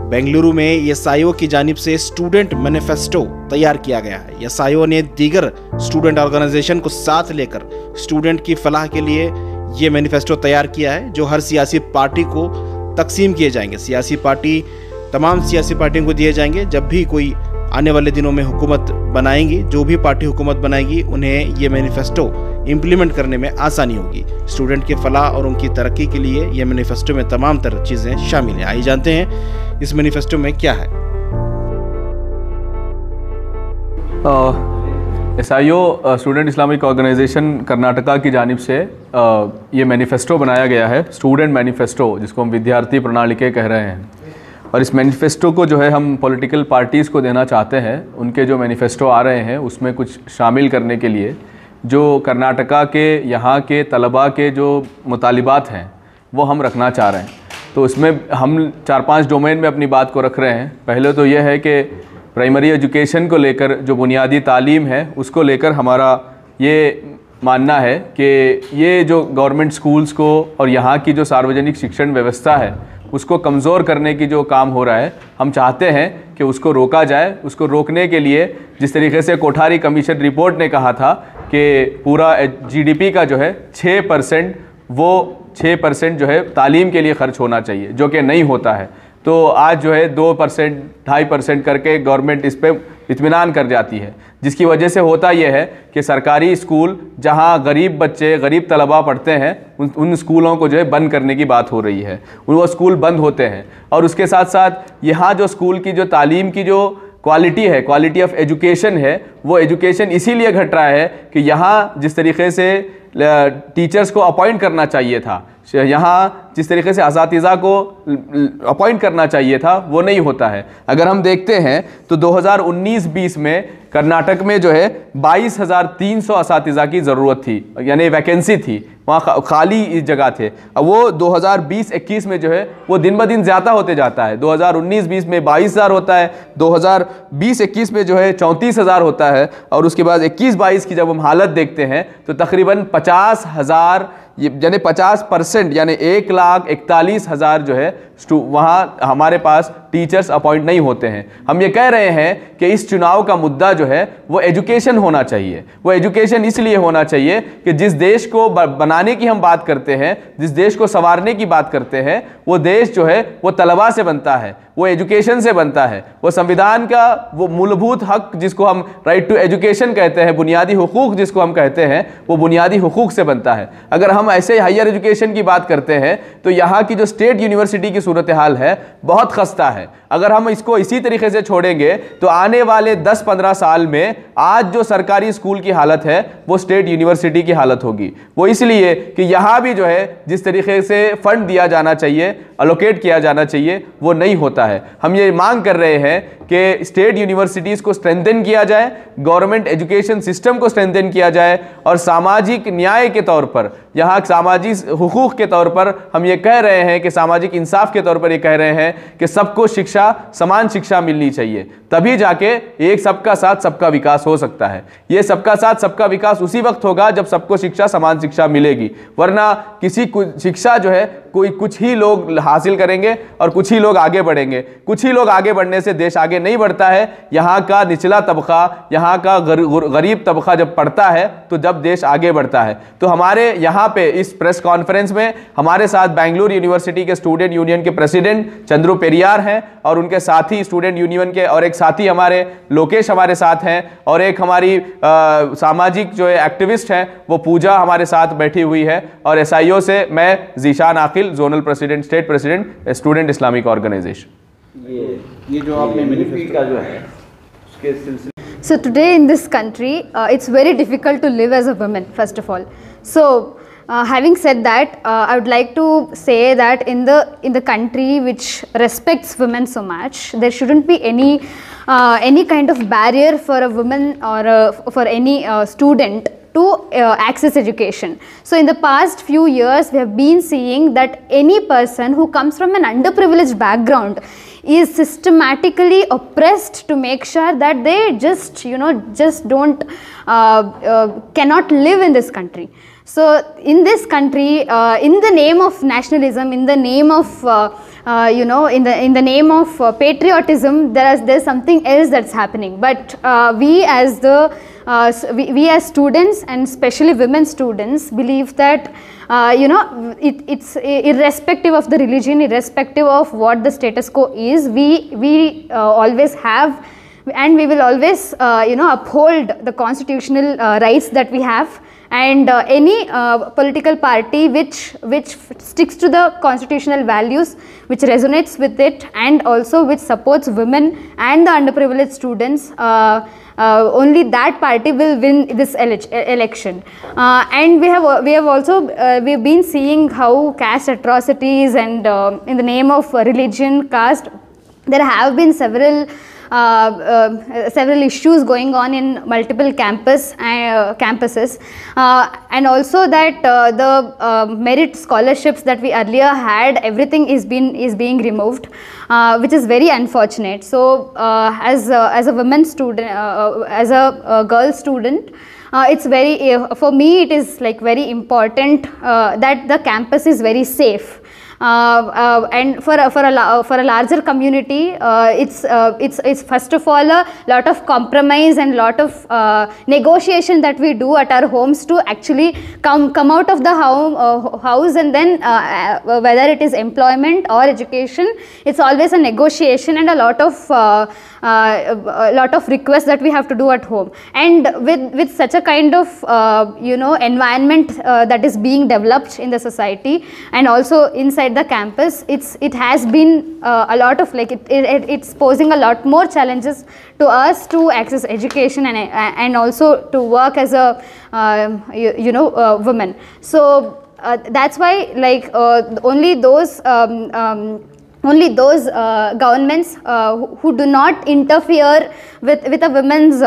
बेंगलुरु में एसआईओ की जानिब से स्टूडेंट मैनिफेस्टो तैयार किया गया है। एसआईओ ने दीगर स्टूडेंट ऑर्गेनाइजेशन को साथ लेकर स्टूडेंट की फलाह के लिए ये मैनिफेस्टो तैयार किया है, जो हर सियासी पार्टी को तकसीम किए जाएंगे। तमाम सियासी पार्टियों को दिए जाएंगे। जब भी कोई आने वाले दिनों में हुकूमत बनाएंगी, जो भी पार्टी हुकूमत बनाएगी, उन्हें ये मैनिफेस्टो इम्प्लीमेंट करने में आसानी होगी। स्टूडेंट के फलाह और उनकी तरक्की के लिए ये मैनिफेस्टो में तमाम तरह चीज़ें शामिल हैं। आइए जानते हैं इस मैनिफेस्टो में क्या है। SIO student Islamic organisation Karnataka की जानिब से ये मैनिफेस्टो बनाया गया है, स्टूडेंट मैनिफेस्टो, जिसको हम विद्यार्थी प्रणालिके कह रहे हैं। और इस मैनिफेस्टो को जो है हम पॉलिटिकल पार्टीज़ को देना चाहते हैं। उनके जो मैनिफेस्टो आ रहे हैं उसमें कुछ शामिल करने के लिए जो कर्नाटका के यहाँ के तलबा के जो मुतालिबात हैं वो हम रखना चाह रहे हैं। तो उसमें हम 4-5 डोमेन में अपनी बात को रख रहे हैं। पहले तो यह है कि प्राइमरी एजुकेशन को लेकर जो बुनियादी तालीम है उसको लेकर हमारा ये मानना है कि ये जो गवर्नमेंट स्कूल्स को और यहाँ की जो सार्वजनिक शिक्षण व्यवस्था है उसको कमज़ोर करने की जो काम हो रहा है, हम चाहते हैं कि उसको रोका जाए। उसको रोकने के लिए जिस तरीके से कोठारी कमीशन रिपोर्ट ने कहा था कि पूरा जीडीपी का जो है 6% वो 6% जो है तालीम के लिए खर्च होना चाहिए, जो कि नहीं होता है। तो आज जो है 2%, 2.5% करके गवर्नमेंट इस पर इत्मीनान कर जाती है, जिसकी वजह से होता यह है कि सरकारी स्कूल जहां गरीब बच्चे, गरीब तलबा पढ़ते हैं, उन स्कूलों को जो है बंद करने की बात हो रही है। वो स्कूल बंद होते हैं और उसके साथ साथ यहाँ जो स्कूल की जो तालीम की जो क्वालिटी है, क्वालिटी ऑफ एजुकेशन है, वो एजुकेशन इसीलिए घट रहा है कि यहाँ जिस तरीके से टीचर्स को अपॉइंट करना चाहिए था, यहाँ जिस तरीके से असातिज़ा को अपॉइंट करना चाहिए था, वो नहीं होता है। अगर हम देखते हैं तो 2019-20 में कर्नाटक में जो है 22,300 असातिज़ा की ज़रूरत थी, यानी वैकेंसी थी, वहाँ खाली जगह थे। अब वो 2020-21 में जो है वो दिन ब दिन ज़्यादा होते जाता है। 2019-20 में 22,000 होता है, 2020-21 में जो है 34,000 होता है, और उसके बाद 21-22 की जब हम हालत देखते हैं तो तकरीबन 50,000 यानी 50% यानी 1,41,000 जो है वहाँ हमारे पास टीचर्स अपॉइंट नहीं होते हैं। हम ये कह रहे हैं कि इस चुनाव का मुद्दा जो है वो एजुकेशन होना चाहिए। वो एजुकेशन इसलिए होना चाहिए कि जिस देश को बनाने की हम बात करते हैं, जिस देश को संवारने की बात करते हैं, वो देश जो है वो तलबा से बनता है, वो एजुकेशन से बनता है। वो संविधान का वो मूलभूत हक जिसको हम राइट टू एजुकेशन कहते हैं, बुनियादी हुकूक जिसको हम कहते हैं, वो बुनियादी हुकूक से बनता है। अगर हम ऐसे हायर एजुकेशन की बात करते हैं तो यहाँ की जो स्टेट यूनिवर्सिटी की सूरत हाल है बहुत खस्ता है। अगर हम इसको इसी तरीके से छोड़ेंगे तो आने वाले 10-15 साल में आज जो सरकारी स्कूल की हालत है वो स्टेट यूनिवर्सिटी की हालत होगी। वो इसलिए कि यहाँ भी जो है जिस तरीके से फंड दिया जाना चाहिए, अलोकेट किया जाना चाहिए, वो नहीं होता है। हम ये मांग कर रहे हैं कि स्टेट यूनिवर्सिटीज़ को स्ट्रेंथन किया जाए, गवर्नमेंट एजुकेशन सिस्टम को स्ट्रेंथन किया जाए, और सामाजिक न्याय के तौर पर, यहाँ सामाजिक हुकूक के तौर पर हम ये कह रहे हैं कि सामाजिक इंसाफ के तौर पर ये कह रहे हैं कि सबको शिक्षा, समान शिक्षा मिलनी चाहिए। तभी जाके एक सबका साथ सबका विकास हो सकता है। ये सबका साथ सबका विकास उसी वक्त होगा जब सबको शिक्षा, समान शिक्षा मिलेगी। वरना किसी शिक्षा जो है कोई कुछ ही लोग हासिल करेंगे और कुछ ही लोग आगे बढ़ेंगे। कुछ ही लोग आगे बढ़ने से देश आगे नहीं बढ़ता है। यहाँ का निचला तबका, यहाँ का गरीब तबका जब पढ़ता है तो जब देश आगे बढ़ता है। तो हमारे यहाँ पे इस प्रेस कॉन्फ्रेंस में हमारे साथ बेंगलुरु यूनिवर्सिटी के स्टूडेंट यूनियन के प्रेसिडेंट चंद्रू पेरियार हैं, और उनके साथी स्टूडेंट यूनियन के और एक साथी हमारे लोकेश हमारे साथ हैं, और एक हमारी सामाजिक जो एक्टिविस्ट हैं वो पूजा हमारे साथ बैठी हुई है, और एसआईओ से मैं Zeeshan Aqil, zonal president, state president, student Islamic organisation. ये जो आपने मैनिफेस्टो का जो है उसके सिलसिले। So today in this country, it's very difficult to live as a woman, first of all. So having said that, I would like to say that in the country which respects women so much, there shouldn't be any kind of barrier for a woman or for any student to access education. So in the past few years we have been seeing that any person who comes from an underprivileged background is systematically oppressed to make sure that they just don't cannot live in this country. So in this country, in the name of nationalism, in the name of in the name of patriotism, there's something else that's happening. But we as students, and especially women students, believe that it's irrespective of the religion, irrespective of what the status quo is, we always have, and we will always uphold the constitutional rights that we have. And any political party which sticks to the constitutional values, which resonates with it, and also which supports women and the underprivileged students, only that party will win this election. And we've been seeing how caste atrocities and in the name of religion, caste, there have been several issues going on in multiple campuses, and also that the merit scholarships that we earlier had, everything is being removed, which is very unfortunate. So as a women student, as a girl student, it's very, for me it is like very important that the campus is very safe. And for a larger community, it's first of all a lot of compromise and lot of negotiation that we do at our homes to actually come out of the house, and then whether it is employment or education, it's always a negotiation and a lot of requests that we have to do at home. And with such a kind of environment that is being developed in the society and also inside the campus, it has been a lot of it's posing a lot more challenges to us to access education and also to work as a woman. So that's why only those governments who do not interfere with a woman's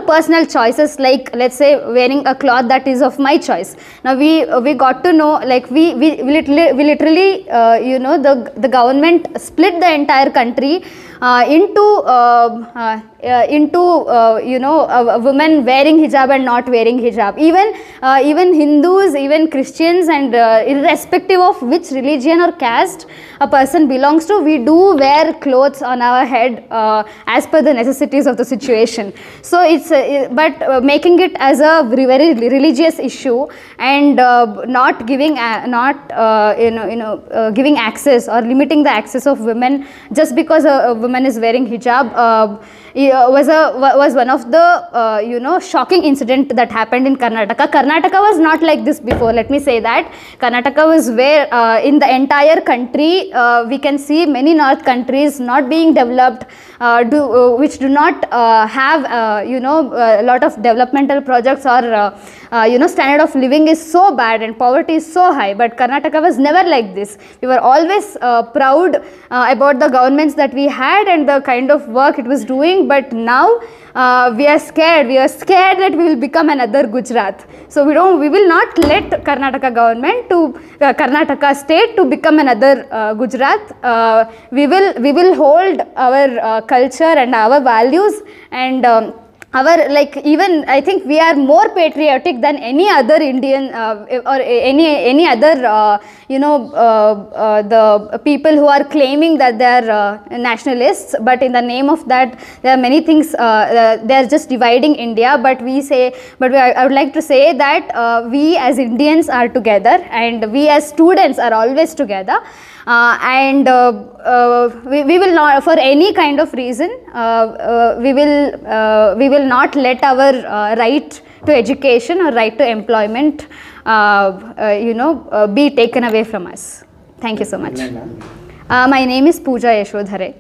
personal choices, like let's say wearing a cloth that is of my choice. Now we got to know, like we literally the government split the entire country into a woman wearing hijab and not wearing hijab. Even Hindus, even Christians, and irrespective of which religion or caste a person belongs to, we do wear clothes on our head as per the necessities of the situation. So it's but making it as a very religious issue and not giving giving access or limiting the access of women just because a woman is wearing hijab was one of the shocking incident that happened in Karnataka. Karnataka was not like this before, let me say that. Karnataka was where in the entire country we can see many north countries not being developed, which do not have a lot of developmental projects, or standard of living is so bad and poverty is so high. But Karnataka was never like this. We were always proud about the governments that we had and the kind of work it was doing. But now we are scared that we will become another Gujarat. So we will not let Karnataka government Karnataka state to become another Gujarat. We will hold our culture and our values and even I think we are more patriotic than any other Indian or any other the people who are claiming that they are nationalists, but in the name of that there are many things they are just dividing India. But I would like to say that we as Indians are together, and we as students are always together. And we will not, for any kind of reason, we will not let our right to education or right to employment be taken away from us. Thank you so much. My name is Pooja Yashodhare.